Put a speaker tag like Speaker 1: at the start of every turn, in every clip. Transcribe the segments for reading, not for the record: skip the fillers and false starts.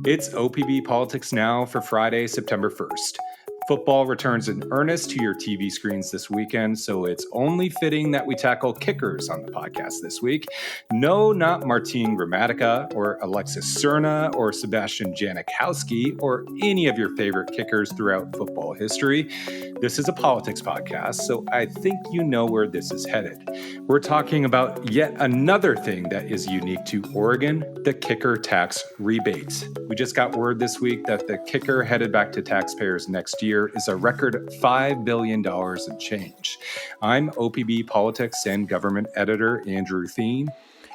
Speaker 1: It's OPB Politics Now for Friday, September 1st. Football returns in earnest to your TV screens this weekend, so it's only fitting that we tackle kickers on the podcast this week. No, not Martin Gramatica or Alexis Cerna or Sebastian Janikowski or any of your favorite kickers throughout football history. This is a politics podcast, so I think you know where this is headed. We're talking about yet another thing that is unique to Oregon, the kicker tax rebate. We just got word this week that the kicker headed back to taxpayers next year is a record $5 billion and change. I'm OPB Politics and Government Editor Andrew Thien.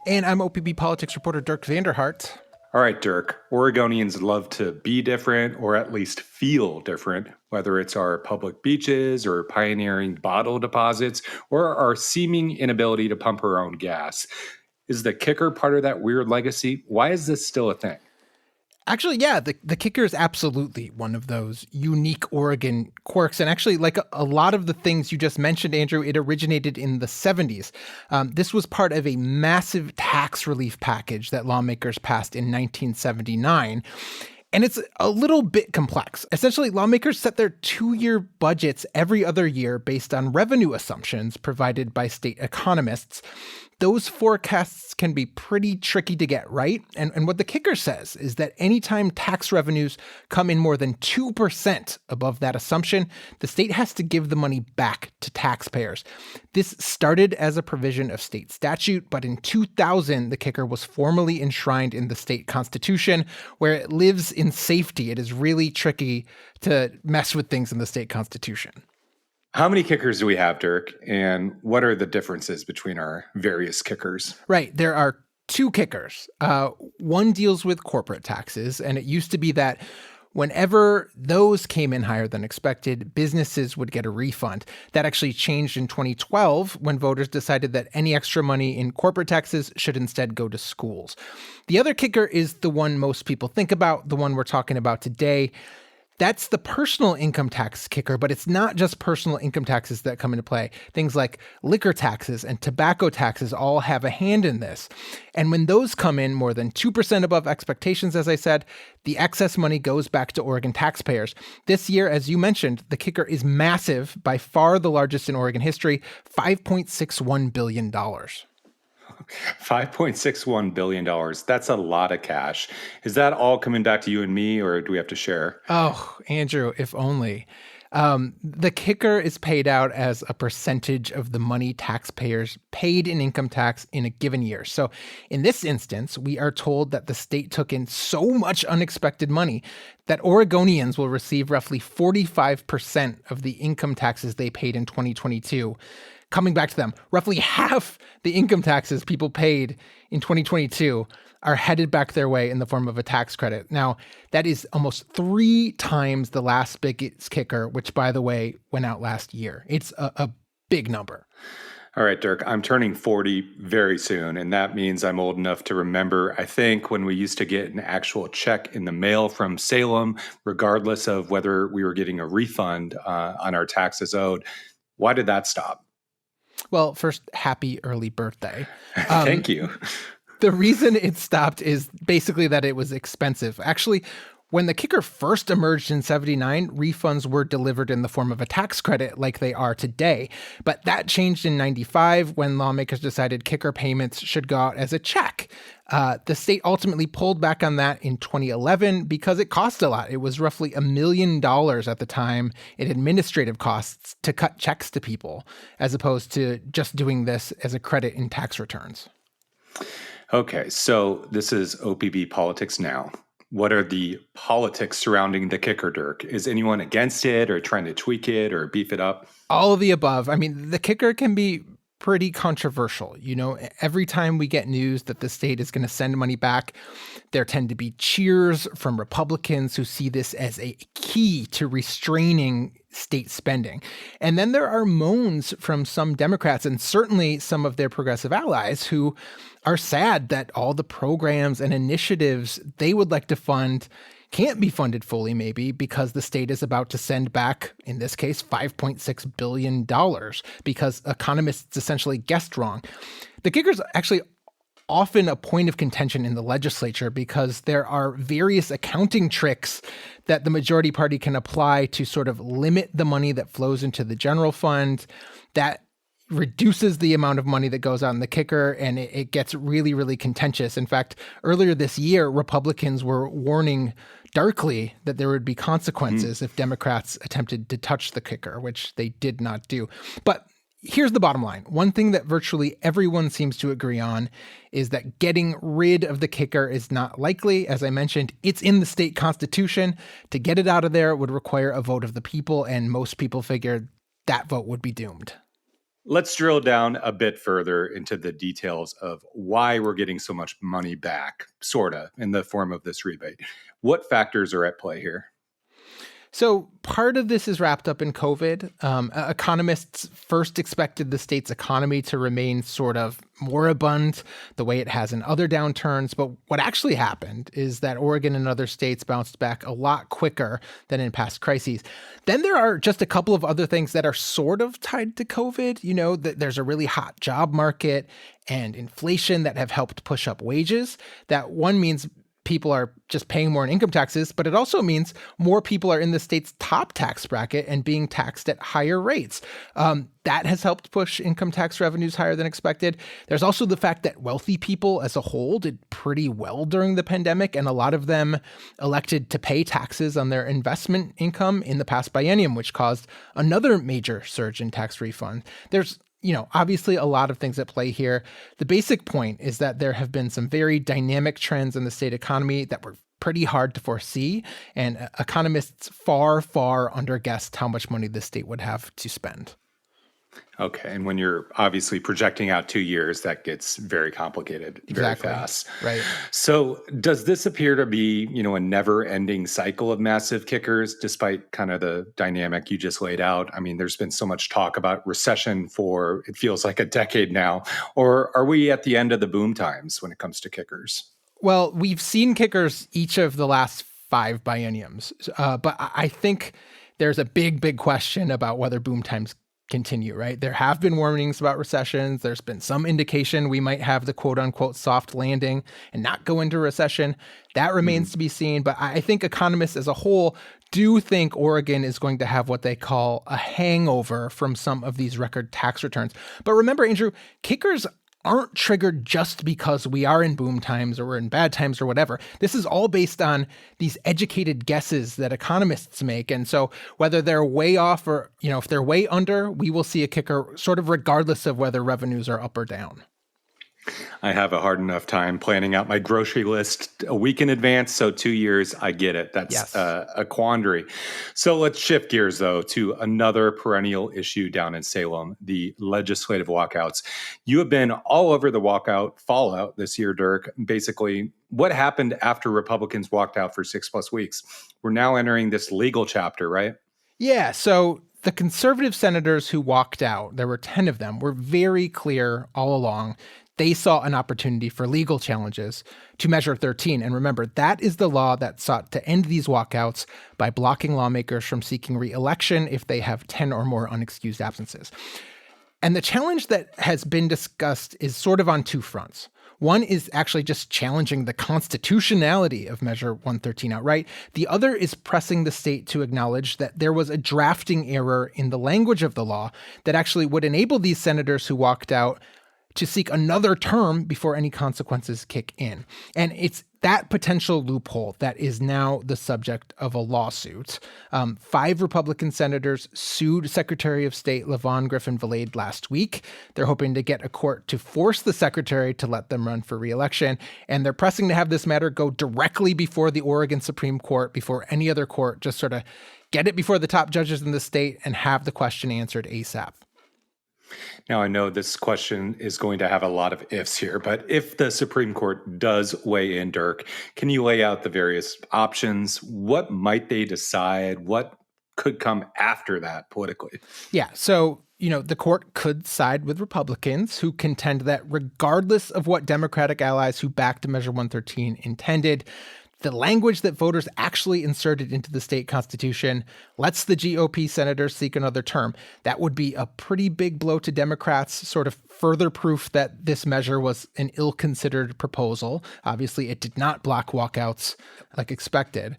Speaker 2: And I'm OPB Politics reporter Dirk VanderHart.
Speaker 1: All right, Dirk. Oregonians love to be different, or at least feel different, whether it's our public beaches or pioneering bottle deposits or our seeming inability to pump our own gas. Is the kicker part of that weird legacy? Why is this still a thing?
Speaker 2: Actually, yeah, the kicker is absolutely one of those unique Oregon quirks. And actually, like a lot of the things you just mentioned, Andrew, it originated in the 70s. This was part of a massive tax relief package that lawmakers passed in 1979. And it's a little bit complex. Essentially, lawmakers set their 2-year budgets every other year based on revenue assumptions provided by state economists. Those forecasts can be pretty tricky to get right. And what the kicker says is that anytime tax revenues come in more than 2% above that assumption, the state has to give the money back to taxpayers. This started as a provision of state statute, but in 2000, the kicker was formally enshrined in the state constitution, where it lives in safety. It is really tricky to mess with things in the state constitution.
Speaker 1: How many kickers do we have, Dirk? And what are the differences between our various kickers?
Speaker 2: Right. There are 2 kickers. One deals with corporate taxes, and it used to be that whenever those came in higher than expected, businesses would get a refund. That actually changed in 2012 when voters decided that any extra money in corporate taxes should instead go to schools. The other kicker is the one most people think about, the one we're talking about today. That's the personal income tax kicker, but it's not just personal income taxes that come into play. Things like liquor taxes and tobacco taxes all have a hand in this. And when those come in more than 2% above expectations, as I said, the excess money goes back to Oregon taxpayers. This year, as you mentioned, the kicker is massive, by far the largest in Oregon history, $5.61 billion.
Speaker 1: $5.61 billion. That's a lot of cash. Is that all coming back to you and me, or do we have to share?
Speaker 2: Oh, Andrew, if only. The kicker is paid out as a percentage of the money taxpayers paid in income tax in a given year. So in this instance, we are told that the state took in so much unexpected money that Oregonians will receive roughly 45% of the income taxes they paid in 2022 coming back to them. Roughly half the income taxes people paid in 2022 are headed back their way in the form of a tax credit. Now, that is almost 3 times the last biggest kicker, which, by the way, went out last year. It's a big number.
Speaker 1: All right, Dirk, I'm turning 40 very soon, and that means I'm old enough to remember, I think, when we used to get an actual check in the mail from Salem, regardless of whether we were getting a refund on our taxes owed. Why did that stop?
Speaker 2: Well, first, happy early birthday.
Speaker 1: Thank you.
Speaker 2: The reason it stopped is basically that it was expensive. Actually, when the kicker first emerged in 79, refunds were delivered in the form of a tax credit like they are today. But that changed in 95 when lawmakers decided kicker payments should go out as a check. The state ultimately pulled back on that in 2011 because it cost a lot. It was roughly $1 million at the time in administrative costs to cut checks to people, as opposed to just doing this as a credit in tax returns.
Speaker 1: Okay, so this is OPB Politics Now. What are the politics surrounding the kicker, Dirk? Is anyone against it or trying to tweak it or beef it up?
Speaker 2: All of the above. I mean, the kicker can be pretty controversial. You know, every time we get news that the state is going to send money back, there tend to be cheers from Republicans who see this as a key to restraining state spending. And then there are moans from some Democrats and certainly some of their progressive allies who are sad that all the programs and initiatives they would like to fund can't be funded fully, maybe because the state is about to send back, in this case, $5.6 billion because economists essentially guessed wrong. The kicker's actually often a point of contention in the legislature because there are various accounting tricks that the majority party can apply to sort of limit the money that flows into the general fund that reduces the amount of money that goes out in the kicker, and it gets really, really contentious. In fact, earlier this year, Republicans were warning darkly that there would be consequences if Democrats attempted to touch the kicker, which they did not do. But here's the bottom line. One thing that virtually everyone seems to agree on is that getting rid of the kicker is not likely. As I mentioned, it's in the state constitution. To get it out of there would require a vote of the people, and most people figured that vote would be doomed.
Speaker 1: Let's drill down a bit further into the details of why we're getting so much money back, sort of, in the form of this rebate. What factors are at play here?
Speaker 2: So part of this is wrapped up in COVID. Economists first expected the state's economy to remain sort of moribund the way it has in other downturns. But what actually happened is that Oregon and other states bounced back a lot quicker than in past crises. Then there are just a couple of other things that are sort of tied to COVID. You know, that there's a really hot job market and inflation that have helped push up wages. That one means people are just paying more in income taxes, but it also means more people are in the state's top tax bracket and being taxed at higher rates. That has helped push income tax revenues higher than expected. There's also the fact that wealthy people as a whole did pretty well during the pandemic, and a lot of them elected to pay taxes on their investment income in the past biennium, which caused another major surge in tax refund. There's obviously a lot of things at play here. The basic point is that there have been some very dynamic trends in the state economy that were pretty hard to foresee, and economists far, far underguessed how much money the state would have to spend.
Speaker 1: Okay, and when you're obviously projecting out 2 years, that gets very complicated very fast.
Speaker 2: Right.
Speaker 1: So does this appear to be, a never-ending cycle of massive kickers, despite kind of the dynamic you just laid out? I mean, there's been so much talk about recession for, it feels like a decade now. Or are we at the end of the boom times when it comes to kickers?
Speaker 2: Well, we've seen kickers each of the last 5 bienniums, but I think there's a big question about whether boom times continue, right? There have been warnings about recessions. There's been some indication we might have the quote unquote soft landing and not go into recession. That remains to be seen. But I think economists as a whole do think Oregon is going to have what they call a hangover from some of these record tax returns. But remember, Andrew, kickers aren't triggered just because we are in boom times or we're in bad times or whatever. This is all based on these educated guesses that economists make. And so whether they're way off or, if they're way under, we will see a kicker sort of regardless of whether revenues are up or down.
Speaker 1: I have a hard enough time planning out my grocery list a week in advance. So 2 years, I get it. That's a quandary. So let's shift gears, though, to another perennial issue down in Salem, the legislative walkouts. You have been all over the walkout fallout this year, Dirk. Basically, what happened after Republicans walked out for 6+ weeks? We're now entering this legal chapter, right?
Speaker 2: Yeah. So the conservative senators who walked out, there were 10 of them, were very clear all along. They saw an opportunity for legal challenges to Measure 13. And remember, that is the law that sought to end these walkouts by blocking lawmakers from seeking re-election if they have 10 or more unexcused absences. And the challenge that has been discussed is sort of on 2 fronts. One is actually just challenging the constitutionality of Measure 113 outright. The other is pressing the state to acknowledge that there was a drafting error in the language of the law that actually would enable these senators who walked out to seek another term before any consequences kick in. And it's that potential loophole that is now the subject of a lawsuit. 5 Republican senators sued Secretary of State LaVon Griffin-Valade last week. They're hoping to get a court to force the secretary to let them run for re-election. And they're pressing to have this matter go directly before the Oregon Supreme Court, before any other court, just sort of get it before the top judges in the state and have the question answered ASAP.
Speaker 1: Now, I know this question is going to have a lot of ifs here, but if the Supreme Court does weigh in, Dirk, can you lay out the various options? What might they decide? What could come after that politically?
Speaker 2: Yeah, so the court could side with Republicans who contend that regardless of what Democratic allies who backed Measure 113 intended, the language that voters actually inserted into the state constitution lets the GOP senators seek another term. That would be a pretty big blow to Democrats, sort of further proof that this measure was an ill-considered proposal. Obviously, it did not block walkouts like expected.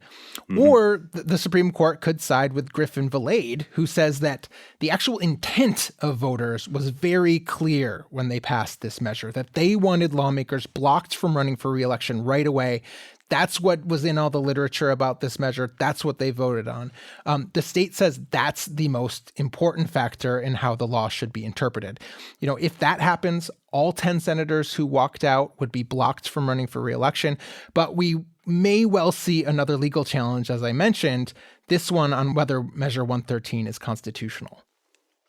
Speaker 2: Or the Supreme Court could side with Griffin Valade, who says that the actual intent of voters was very clear when they passed this measure, that they wanted lawmakers blocked from running for re-election right away. That's what was in all the literature about this measure. That's what they voted on. The state says that's the most important factor in how the law should be interpreted. If that happens, all 10 senators who walked out would be blocked from running for re-election. But we may well see another legal challenge, as I mentioned, this one on whether Measure 113 is constitutional.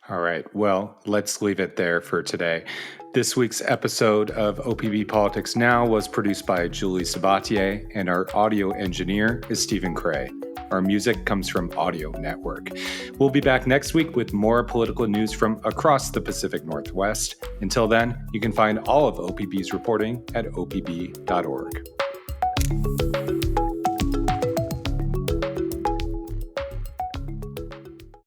Speaker 1: All right. Well, let's leave it there for today. This week's episode of OPB Politics Now was produced by Julie Sabatier, and our audio engineer is Stephen Cray. Our music comes from Audio Network. We'll be back next week with more political news from across the Pacific Northwest. Until then, you can find all of OPB's reporting at opb.org.